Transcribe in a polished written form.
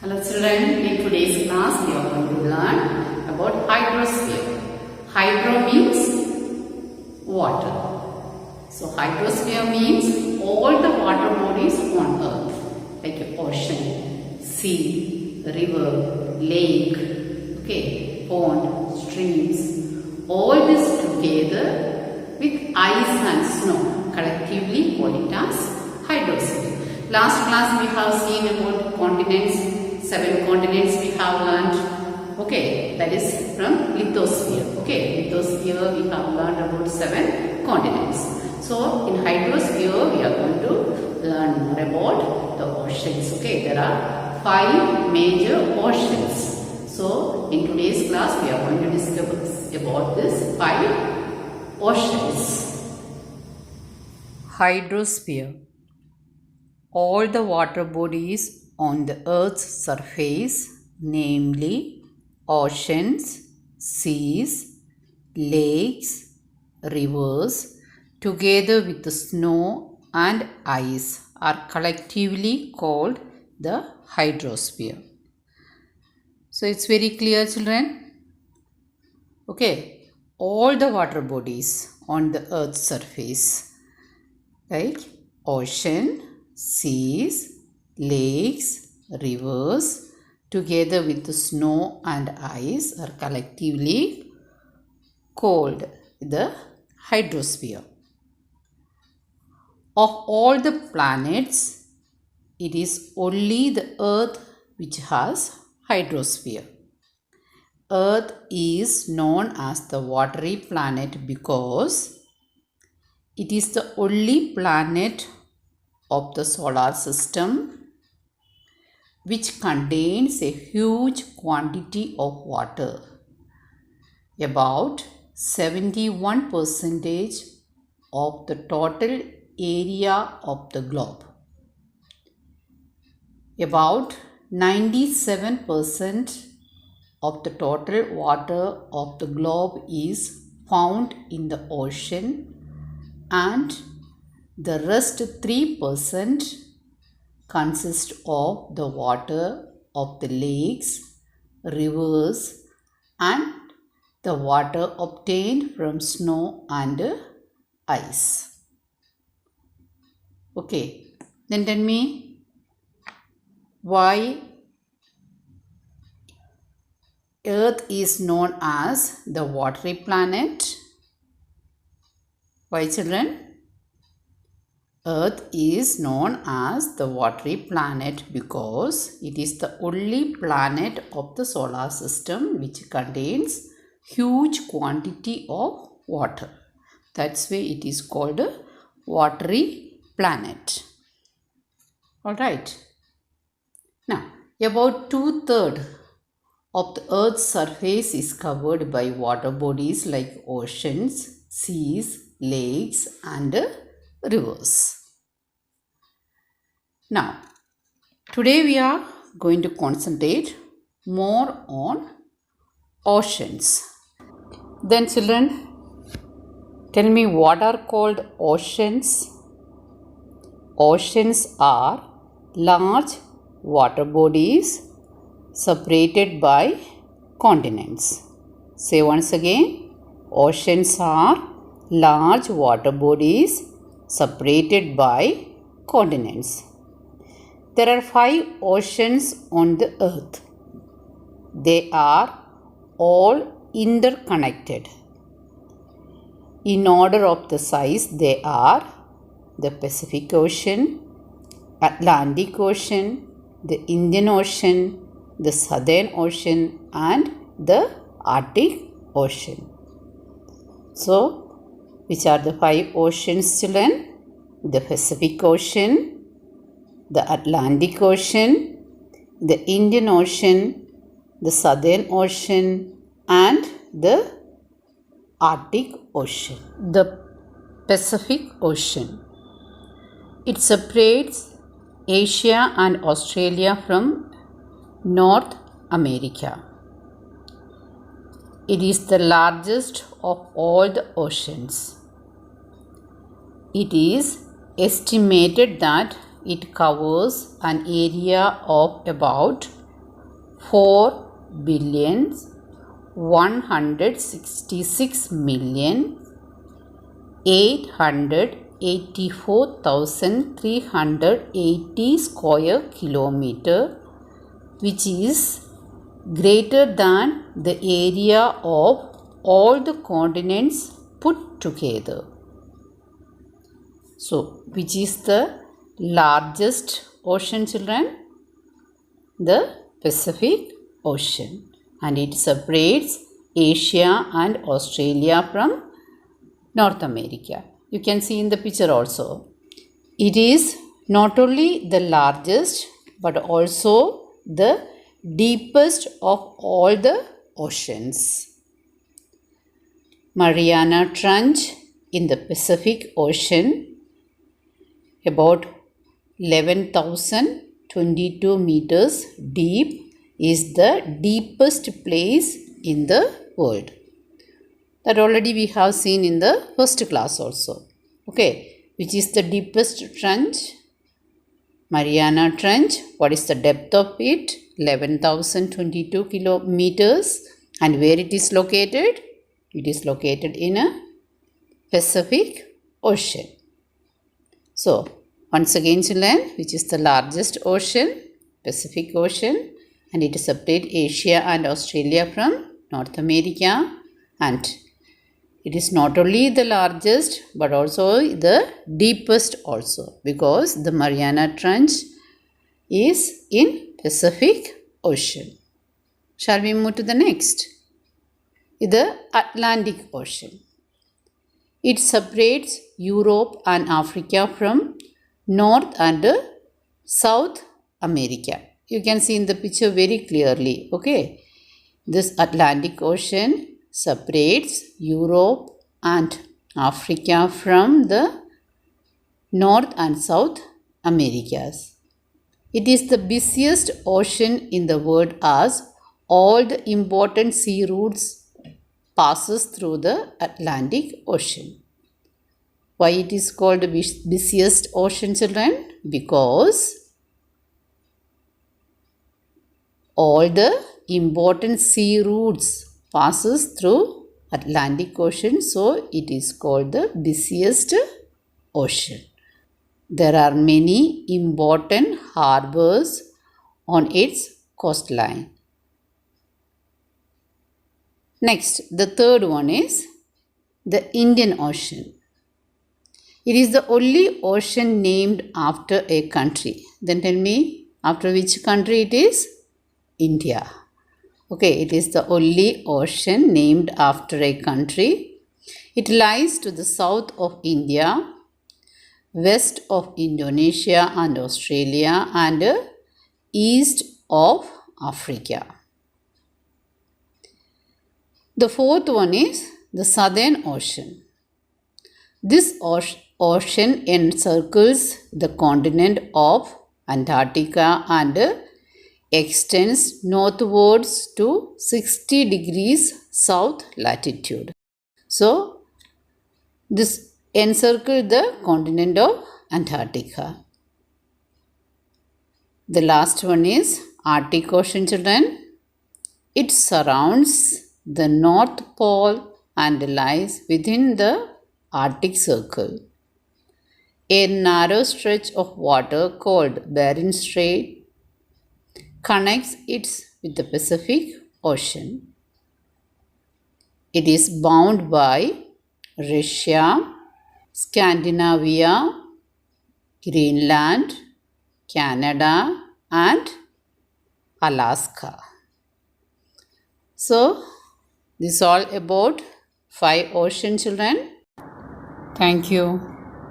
Hello children, in today's class we are going to learn about hydrosphere. Hydro means water. So hydrosphere means all the water bodies on earth like ocean, sea, river, lake, okay, pond, streams, all this together with ice and snow collectively call it as hydrosphere. Last class we have seen about continents. 7 continents we have learned. Okay, that is from lithosphere. Okay, lithosphere we have learned about 7 continents. So in hydrosphere we are going to learn more about the oceans. Okay, there are 5 major oceans. So in today's class we are going to discuss about this 5 oceans. Hydrosphere. All the water bodies on the earth's surface, namely oceans, seas, lakes, rivers, together with the snow and ice are collectively called the hydrosphere. So it's very clear, children. Okay, all the water bodies on the earth's surface like ocean, seas, lakes, rivers, together with the snow and ice are collectively called the hydrosphere. Of all the planets, it is only the Earth which has hydrosphere. Earth is known as the watery planet because it is the only planet of the solar system which contains a huge quantity of water. About 71% of the total area of the globe. About 97% of the total water of the globe is found in the ocean, and the rest 3% consist of the water of the lakes, rivers, and the water obtained from snow and ice. Okay, then tell me why Earth is known as the watery planet. Why, children? Earth is known as the watery planet because it is the only planet of the solar system which contains huge quantity of water. That's why it is called a watery planet. Alright. Now, about 2/3 of the Earth's surface is covered by water bodies like oceans, seas, lakes, and rivers. Now, today we are going to concentrate more on oceans. Then children, tell me what are called oceans? Oceans are large water bodies separated by continents. Say once again, oceans are large water bodies separated by continents. There are 5 oceans on the earth. They are all interconnected. In order of the size, they are the Pacific Ocean, Atlantic Ocean, the Indian Ocean, the Southern Ocean, and the Arctic Ocean. So, which are the 5 oceans, children? The Pacific Ocean, the Atlantic Ocean, the Indian Ocean, the Southern Ocean, and the Arctic Ocean. The Pacific Ocean. It separates Asia and Australia from North America. It is the largest of all the oceans. It is estimated that it covers an area of about 4,866,884,380 square kilometer, which is greater than the area of all the continents put together. So, which is the largest ocean, children? The Pacific Ocean, and it separates Asia and Australia from North America. You can see in the picture also. It is not only the largest but also the deepest of all the oceans. Mariana Trench in the Pacific Ocean, about 11,022 meters deep, is the deepest place in the world. That already we have seen in the first class also. Okay, which is the deepest trench? Mariana Trench. What is the depth of it? 11,022 kilometers. And where it is located? It is located in a Pacific Ocean. So, once again children, which is the largest ocean? Pacific Ocean, and it separates Asia and Australia from North America, and it is not only the largest but also the deepest also, because the Mariana Trench is in Pacific Ocean. Shall we move to the next? The Atlantic Ocean. It separates Europe and Africa from North and South America. You can see in the picture very clearly. Okay, this Atlantic Ocean separates Europe and Africa from the North and South Americas. It is the busiest ocean in the world, as all the important sea routes passes through the Atlantic Ocean. Why it is called the busiest ocean, children? Because all the important sea routes passes through Atlantic Ocean, so it is called the busiest ocean. There are many important harbors on its coastline. Next, the third one is the Indian Ocean. It is the only ocean named after a country. Then tell me, after which country it is? India. Okay, it is the only ocean named after a country. It lies to the south of India, west of Indonesia and Australia, and east of Africa. The fourth one is the Southern Ocean. This ocean encircles the continent of Antarctica and extends northwards to 60 degrees south latitude. So, this encircles the continent of Antarctica. The last one is Arctic Ocean, children. It surrounds the North Pole and lies within the Arctic Circle. A narrow stretch of water called Bering Strait connects it with the Pacific Ocean. It is bound by Russia, Scandinavia, Greenland, Canada, and Alaska. So, this is all about 5 ocean, children. Thank you.